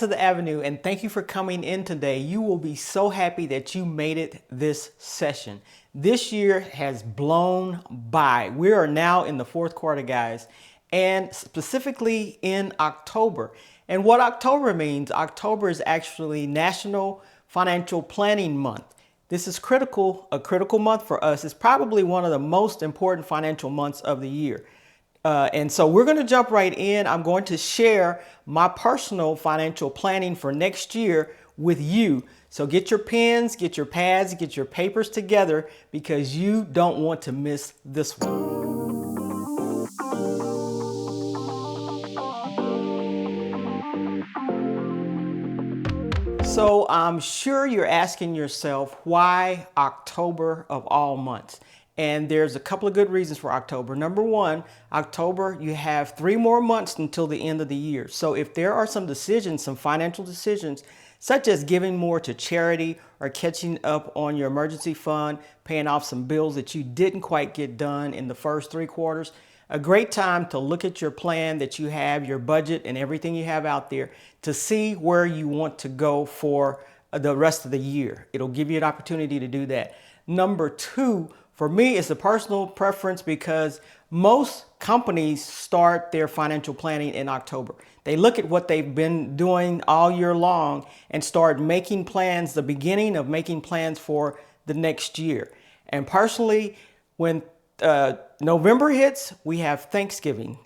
to the Avenue, and thank you for coming in today. You will be so happy that you made it this session. This year has blown by. We are now in the fourth quarter, guys, and specifically in October. And what October means, October is actually National Financial Planning Month. This is a critical month for us. It's probably one of the most important financial months of the year. And so we're going to jump right in. I'm going to share my personal financial planning for next year with you. So get your pens, get your pads, get your papers together because you don't want to miss this one. So I'm sure you're asking yourself, why October of all months? And there's a couple of good reasons for October. Number one, October, you have 3 more months until the end of the year. So if there are some decisions, some financial decisions, such as giving more to charity or catching up on your emergency fund, paying off some bills that you didn't quite get done in the first 3 quarters, a great time to look at your plan that you have, your budget and everything you have out there to see where you want to go for the rest of the year. It'll give you an opportunity to do that. Number 2, for me, it's a personal preference because most companies start their financial planning in October. They look at what they've been doing all year long and start making plans, the beginning of making plans for the next year. And personally, when November hits, we have Thanksgiving.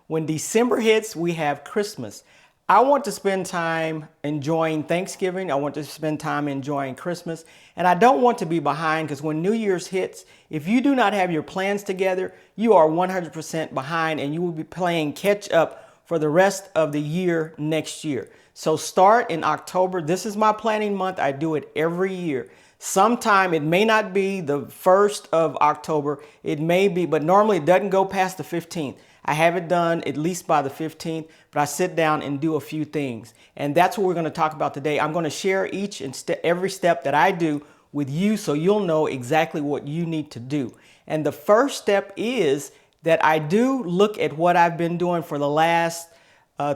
When December hits, we have Christmas. I want to spend time enjoying Thanksgiving. I want to spend time enjoying Christmas. And I don't want to be behind because when New Year's hits, if you do not have your plans together, you are 100% behind and you will be playing catch up for the rest of the year next year. So start in October. This is my planning month. I do it every year. Sometime it may not be the 1st of October. It may be, but normally it doesn't go past the 15th. I have it done at least by the 15th, but I sit down and do a few things. And that's what we're going to talk about today. I'm going to share each and every step that I do with you so you'll know exactly what you need to do. And the first step is that I do look at what I've been doing for the last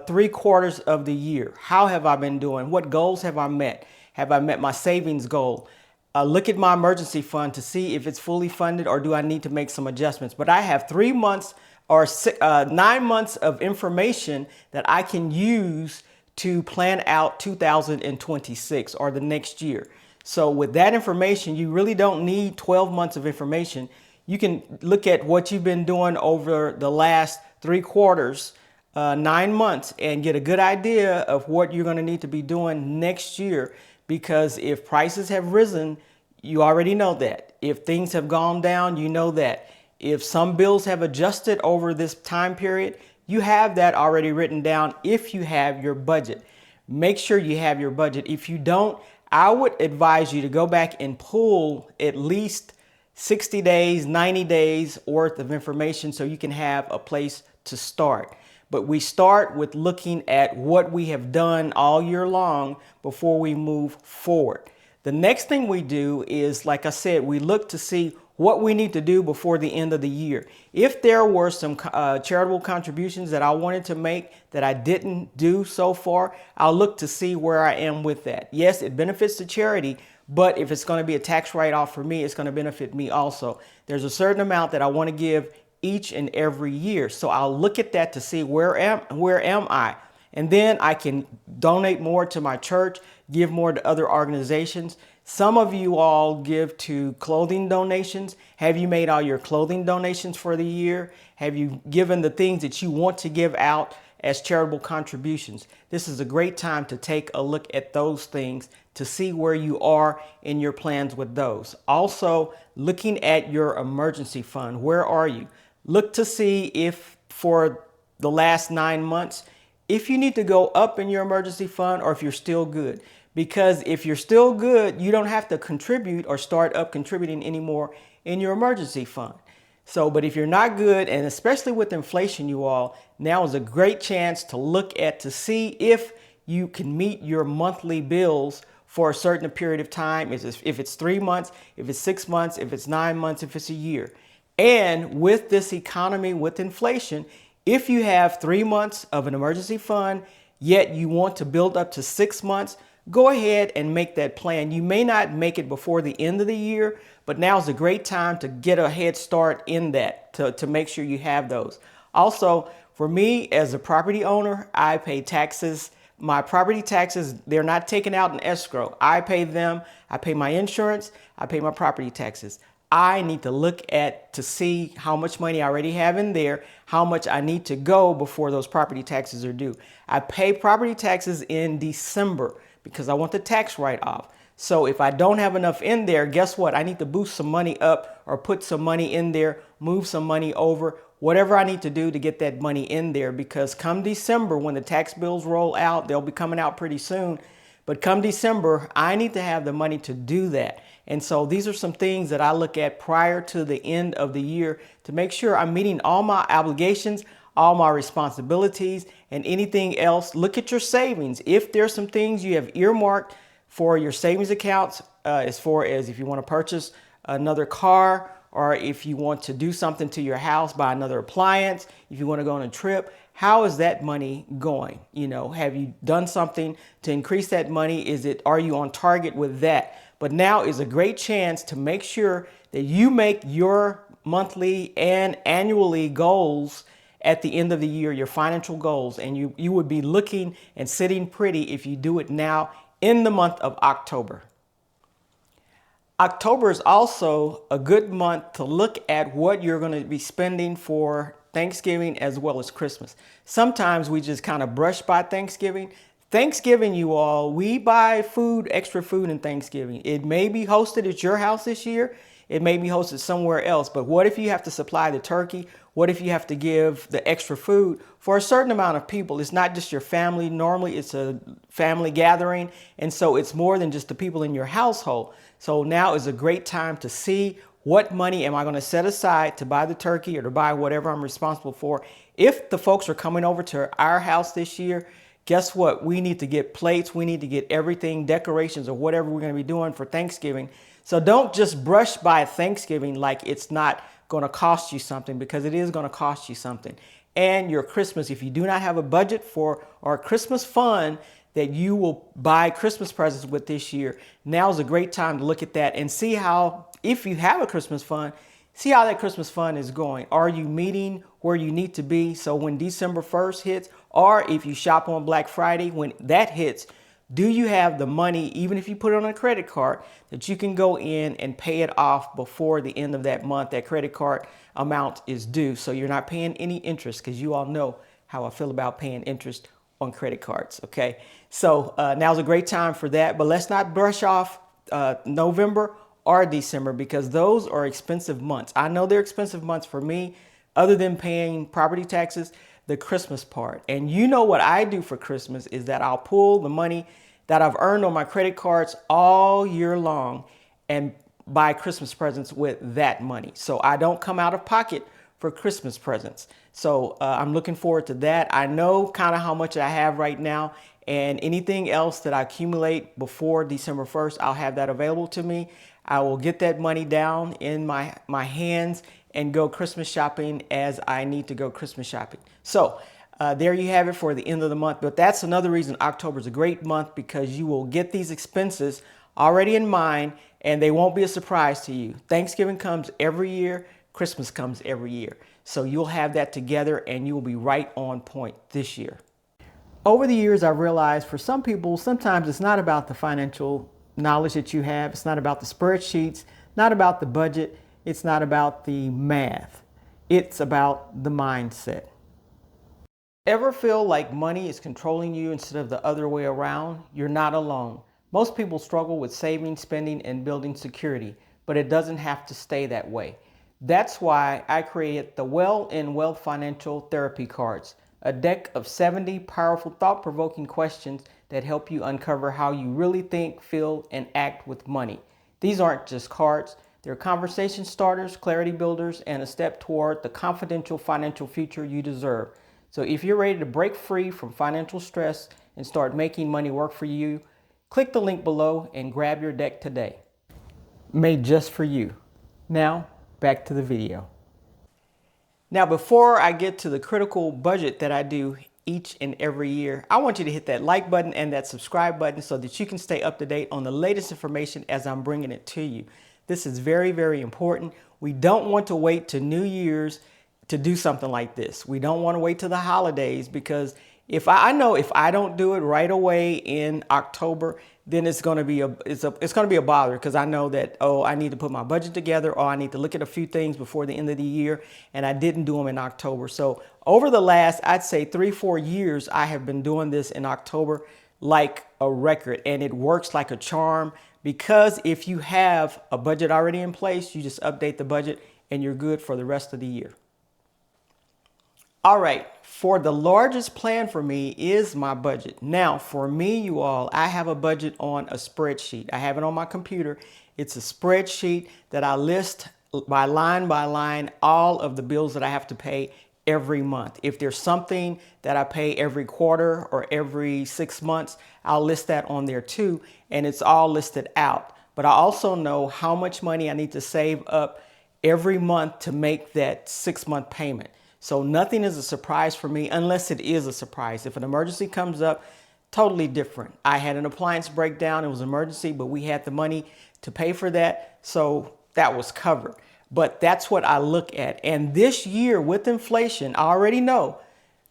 3 quarters of the year. How have I been doing? What goals have I met? Have I met my savings goal? Look at my emergency fund to see if it's fully funded or do I need to make some adjustments. But I have 3 months or 9 months of information that I can use to plan out 2026 or the next year. So with that information, you really don't need 12 months of information. You can look at what you've been doing over the last 3 quarters, 9 months, and get a good idea of what you're going to need to be doing next year. Because if prices have risen, you already know that. If things have gone down, you know that. If some bills have adjusted over this time period, you have that already written down if you have your budget. Make sure you have your budget. If you don't, I would advise you to go back and pull at least 60 days, 90 days worth of information so you can have a place to start. But we start with looking at what we have done all year long before we move forward. The next thing we do is, like I said, we look to see what we need to do before the end of the year. If there were some charitable contributions that I wanted to make that I didn't do so far, I'll look to see where I am with that. Yes, it benefits the charity, but if it's going to be a tax write-off for me, it's going to benefit me also. There's a certain amount that I want to give each and every year. So I'll look at that to see where am I? And then I can donate more to my church, give more to other organizations. Some of you all give to clothing donations. Have you made all your clothing donations for the year? Have you given the things that you want to give out as charitable contributions? This is a great time to take a look at those things to see where you are in your plans with those. Also, looking at your emergency fund. Where are you? Look to see if for the last 9 months, if you need to go up in your emergency fund or if you're still good. Because if you're still good, you don't have to contribute or start up contributing anymore in your emergency fund. So, but if you're not good, and especially with inflation, you all, now is a great chance to look at to see if you can meet your monthly bills for a certain period of time. If it's 3 months, if it's 6 months, if it's 9 months, if it's a year. And with this economy, with inflation, if you have 3 months of an emergency fund, yet you want to build up to 6 months, go ahead and make that plan. You may not make it before the end of the year, but now is a great time to get a head start in that to make sure you have those. Also, for me as a property owner, I pay taxes. My property taxes, they're not taken out in escrow. I pay them. I pay my insurance. I pay my property taxes. I need to look at to see how much money I already have in there, how much I need to go before those property taxes are due. I pay property taxes in December because I want the tax write-off. So if I don't have enough in there, guess what? I need to boost some money up or put some money in there, move some money over, whatever I need to do to get that money in there, because come December, when the tax bills roll out, they'll be coming out pretty soon. But come December, I need to have the money to do that. And so these are some things that I look at prior to the end of the year to make sure I'm meeting all my obligations, all my responsibilities, and anything else. Look at your savings. If there's some things you have earmarked for your savings accounts, as far as if you want to purchase another car, or if you want to do something to your house, buy another appliance, if you want to go on a trip, how is that money going? You know, have you done something to increase that money? Are you on target with that? But now is a great chance to make sure that you make your monthly and annually goals at the end of the year, your financial goals. And you would be looking and sitting pretty if you do it now in the month of October. October is also a good month to look at what you're going to be spending for Thanksgiving as well as Christmas. Sometimes we just kind of brush by Thanksgiving. Thanksgiving, you all, we buy food, extra food in Thanksgiving. It may be hosted at your house this year. It may be hosted somewhere else. But what if you have to supply the turkey? What if you have to give the extra food for a certain amount of people? It's not just your family. Normally, it's a family gathering. And so it's more than just the people in your household. So now is a great time to see what money am I going to set aside to buy the turkey or to buy whatever I'm responsible for. If the folks are coming over to our house this year, guess what? We need to get plates. We need to get everything, decorations or whatever we're going to be doing for Thanksgiving. So don't just brush by Thanksgiving like it's not going to cost you something, because it is going to cost you something. And your Christmas, if you do not have a budget for or Christmas fund that you will buy Christmas presents with this year, now is a great time to look at that and see how, if you have a Christmas fund, see how that Christmas fund is going. Are you meeting where you need to be? So when December 1st hits, or if you shop on Black Friday, when that hits, do you have the money, even if you put it on a credit card, that you can go in and pay it off before the end of that month? That credit card amount is due. So you're not paying any interest, because you all know how I feel about paying interest on credit cards. Okay. So now's a great time for that. But let's not brush off November or December, because those are expensive months. I know they're expensive months for me, other than paying property taxes, the Christmas part. And you know what I do for Christmas is that I'll pull the money that I've earned on my credit cards all year long and buy Christmas presents with that money. So I don't come out of pocket for Christmas presents. So I'm looking forward to that. I know kind of how much I have right now, and anything else that I accumulate before December 1st, I'll have that available to me. I will get that money down in my hands and go Christmas shopping as I need to go Christmas shopping. So there you have it for the end of the month. But that's another reason October is a great month, because you will get these expenses already in mind and they won't be a surprise to you. Thanksgiving comes every year. Christmas comes every year. So you'll have that together and you will be right on point this year. Over the years, I've realized for some people, sometimes it's not about the financial knowledge that you have. It's not about the spreadsheets, not about the budget. It's not about the math. It's about the mindset. Ever feel like money is controlling you instead of the other way around? You're not alone. Most people struggle with saving, spending, and building security, but it doesn't have to stay that way. That's why I created the Well in Wealth Financial Therapy Cards, a deck of 70 powerful, thought-provoking questions that help you uncover how you really think, feel, and act with money. These aren't just cards. They're conversation starters, clarity builders, and a step toward the confidential financial future you deserve. So if you're ready to break free from financial stress and start making money work for you, click the link below and grab your deck today. Made just for you. Now, back to the video. Now, before I get to the critical budget that I do each and every year, I want you to hit that like button and that subscribe button so that you can stay up to date on the latest information as I'm bringing it to you. This is very, very important. We don't want to wait to New Year's to do something like this. We don't want to wait to the holidays, because if I know if I don't do it right away in October, then it's going to be a bother, because I know that, oh, I need to put my budget together, or I need to look at a few things before the end of the year, and I didn't do them in October. So over the last, I'd say 3-4 years, I have been doing this in October like a record, and it works like a charm, because if you have a budget already in place, you just update the budget and you're good for the rest of the year. All right, for the largest plan for me is my budget. Now, for me, you all, I have a budget on a spreadsheet. I have it on my computer. It's a spreadsheet that I list by line all of the bills that I have to pay every month. If there's something that I pay every quarter or every 6 months, I'll list that on there too, and it's all listed out. But I also know how much money I need to save up every month to make that 6-month payment. So nothing is a surprise for me unless it is a surprise. If an emergency comes up, totally different. I had an appliance breakdown. It was an emergency, but we had the money to pay for that. So that was covered. But that's what I look at. And this year with inflation, I already know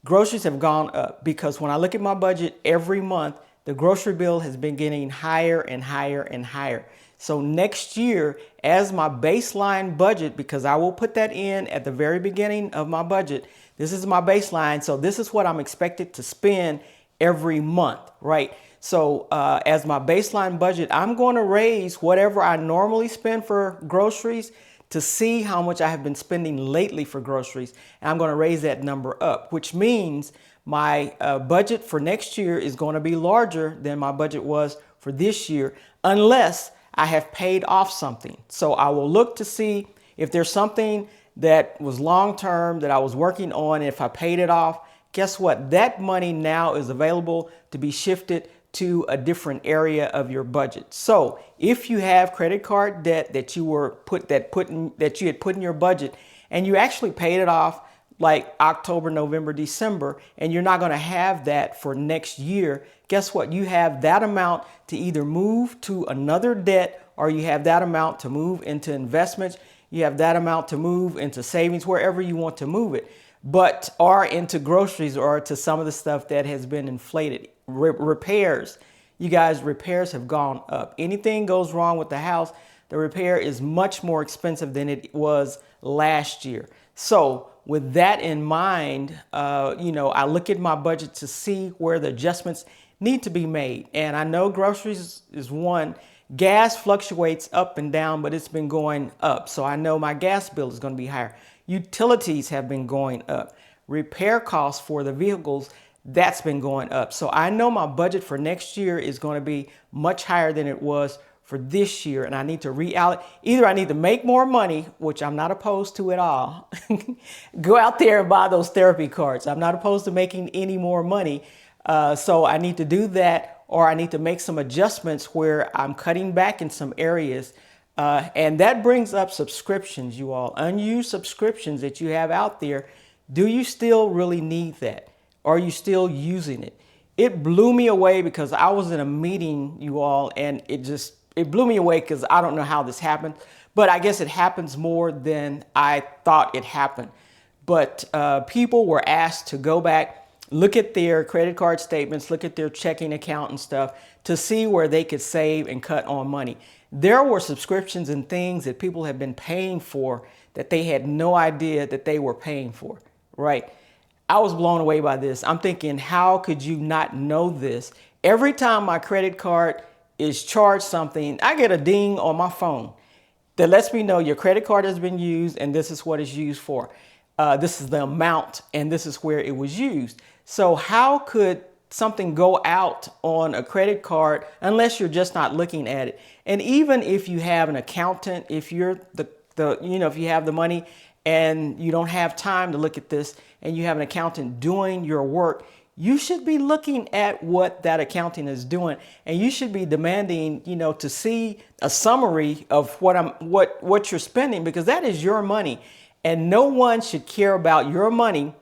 groceries have gone up, because when I look at my budget every month, the grocery bill has been getting higher and higher and higher. So next year, as my baseline budget, because I will put that in at the very beginning of my budget, this is my baseline. So this is what I'm expected to spend every month, right? So as my baseline budget, I'm going to raise whatever I normally spend for groceries to see how much I have been spending lately for groceries. And I'm going to raise that number up, which means my budget for next year is going to be larger than my budget was for this year, unless I have paid off something. So I will look to see if there's something that was long-term that I was working on. If I paid it off, guess what? That money now is available to be shifted to a different area of your budget. So if you have credit card debt that you had put in your budget, and you actually paid it off like October, November, December, and you're not going to have that for next year, guess what? You have that amount to either move to another debt, or you have that amount to move into investments. You have that amount to move into savings, wherever you want to move it, or into groceries, or to some of the stuff that has been inflated. Repairs. You guys, repairs have gone up. Anything goes wrong with the house, the repair is much more expensive than it was last year. So with that in mind, I look at my budget to see where the adjustments need to be made. And I know groceries is one. Gas fluctuates up and down, but it's been going up. So I know my gas bill is going to be higher. Utilities have been going up. Repair costs for the vehicles, that's been going up. So I know my budget for next year is going to be much higher than it was for this year, and I need to reallocate. Either I need to make more money, which I'm not opposed to at all. Go out there and buy those therapy cards. I'm not opposed to making any more money. So I need to do that, or I need to make some adjustments where I'm cutting back in some areas. And that brings up subscriptions, you all. Unused subscriptions that you have out there. Do you still really need that? Are you still using it? It blew me away, because I was in a meeting, you all, and it blew me away, because I don't know how this happened, but I guess it happens more than I thought it happened. But people were asked to go back, look at their credit card statements, look at their checking account and stuff to see where they could save and cut on money. There were subscriptions and things that people have been paying for that they had no idea that they were paying for, right? I was blown away by this. I'm thinking, how could you not know this? Every time my credit card is charged something, I get a ding on my phone that lets me know your credit card has been used and this is what it's used for. This is the amount and this is where it was used. So how could something go out on a credit card unless you're just not looking at it? And even if you have an accountant, if you're if you have the money and you don't have time to look at this and you have an accountant doing your work, you should be looking at what that accounting is doing, and you should be demanding, to see a summary of what you're spending, because that is your money, and no one should care about your money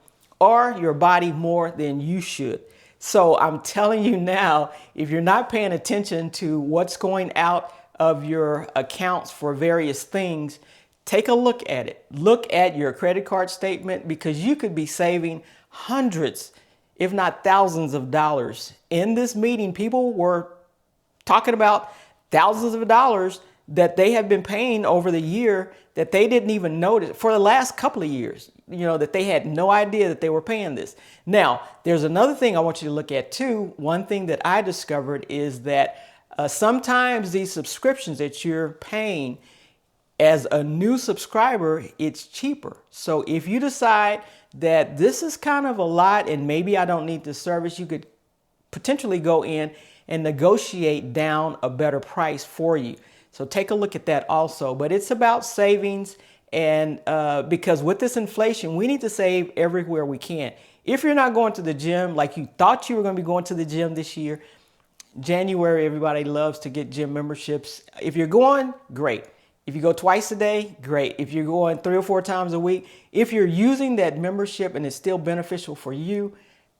or your body more than you should. So I'm telling you now, if you're not paying attention to what's going out of your accounts for various things, take a look at it. Look at your credit card statement, because you could be saving hundreds, if not thousands of dollars. In this meeting, people were talking about thousands of dollars that they have been paying over the year that they didn't even notice for the last couple of years, that they had no idea that they were paying this. Now, there's another thing I want you to look at too. One thing that I discovered is that sometimes these subscriptions that you're paying as a new subscriber, it's cheaper. So if you decide that this is kind of a lot and maybe I don't need this service, you could potentially go in and negotiate down a better price for you. So take a look at that also. But it's about savings, and because with this inflation, we need to save everywhere we can. If you're not going to the gym like you thought you were going to be going to the gym this year, January, everybody loves to get gym memberships. If you're going, great. If you go twice a day, great. If you're going 3 or 4 times a week, if you're using that membership and it's still beneficial for you,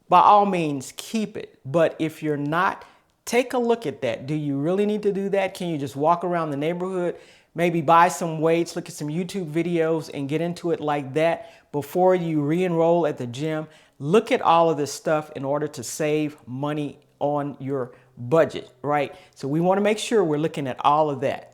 by all means, keep it. But if you're not, take a look at that. Do you really need to do that? Can you just walk around the neighborhood, maybe buy some weights, look at some YouTube videos and get into it like that before you re-enroll at the gym? Look at all of this stuff in order to save money on your budget, right? So we want to make sure we're looking at all of that.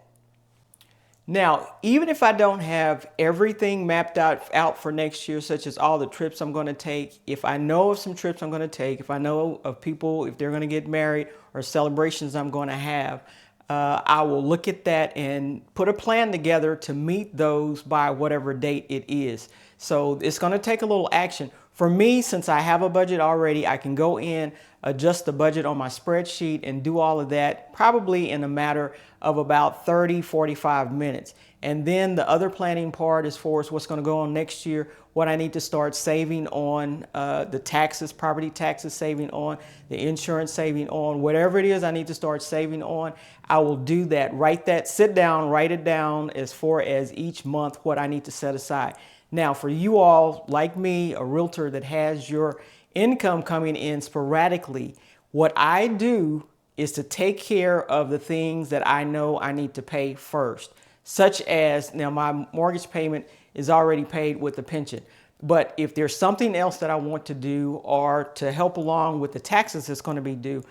Now, even if I don't have everything mapped out for next year, such as all the trips I'm going to take, if I know of some trips I'm going to take, if I know of people, if they're going to get married or celebrations I'm going to have, I will look at that and put a plan together to meet those by whatever date it is. So it's going to take a little action. For me, since I have a budget already, I can go in, adjust the budget on my spreadsheet and do all of that probably in a matter of about 30, 45 minutes. And then the other planning part as far as what's going to go on next year, what I need to start saving on, the taxes, property taxes saving on, the insurance saving on, whatever it is I need to start saving on, I will do that. Sit down, write it down as far as each month what I need to set aside. Now, for you all like me, a realtor that has your income coming in sporadically, what I do is to take care of the things that I know I need to pay first, such as, now my mortgage payment is already paid with the pension. But if there's something else that I want to do or to help along with the taxes that's going to be due,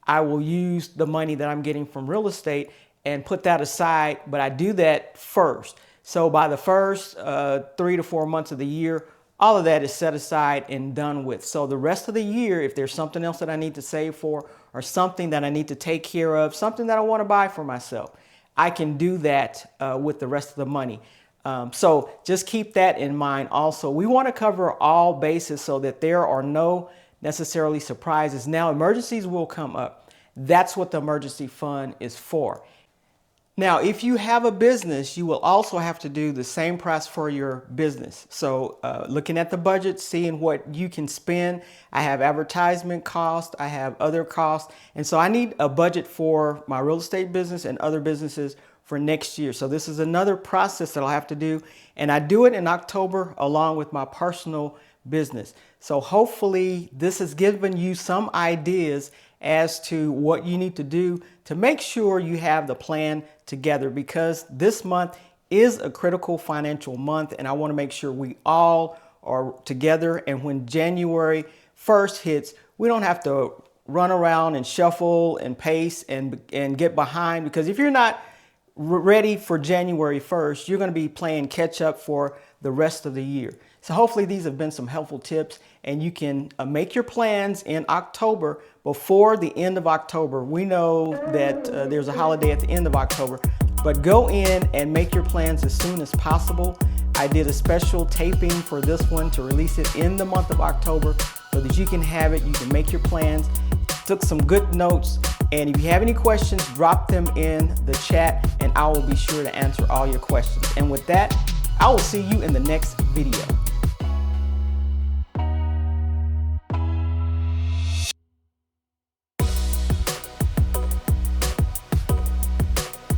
I will use the money that I'm getting from real estate and put that aside, but I do that first. So by the first 3 to 4 months of the year, all of that is set aside and done with. So the rest of the year, if there's something else that I need to save for or something that I need to take care of, something that I want to buy for myself, I can do that with the rest of the money. So just keep that in mind also. We want to cover all bases so that there are no necessarily surprises. Now, emergencies will come up. That's what the emergency fund is for. Now, if you have a business, you will also have to do the same price for your business. So looking at the budget, seeing what you can spend. I have advertisement costs, I have other costs. And so I need a budget for my real estate business and other businesses for next year. So this is another process that I'll have to do. And I do it in October along with my personal business. So hopefully this has given you some ideas as to what you need to do to make sure you have the plan together, because this month is a critical financial month and I want to make sure we all are together. And when January 1st hits, we don't have to run around and shuffle and pace and get behind, because if you're not ready for January 1st, you're going to be playing catch up for the rest of the year. So hopefully these have been some helpful tips and you can make your plans in October before the end of October. We know that there's a holiday at the end of October, but go in and make your plans as soon as possible. I did a special taping for this one to release it in the month of October so that you can have it, you can make your plans. Took some good notes, and if you have any questions, drop them in the chat and I will be sure to answer all your questions. And with that, I will see you in the next video.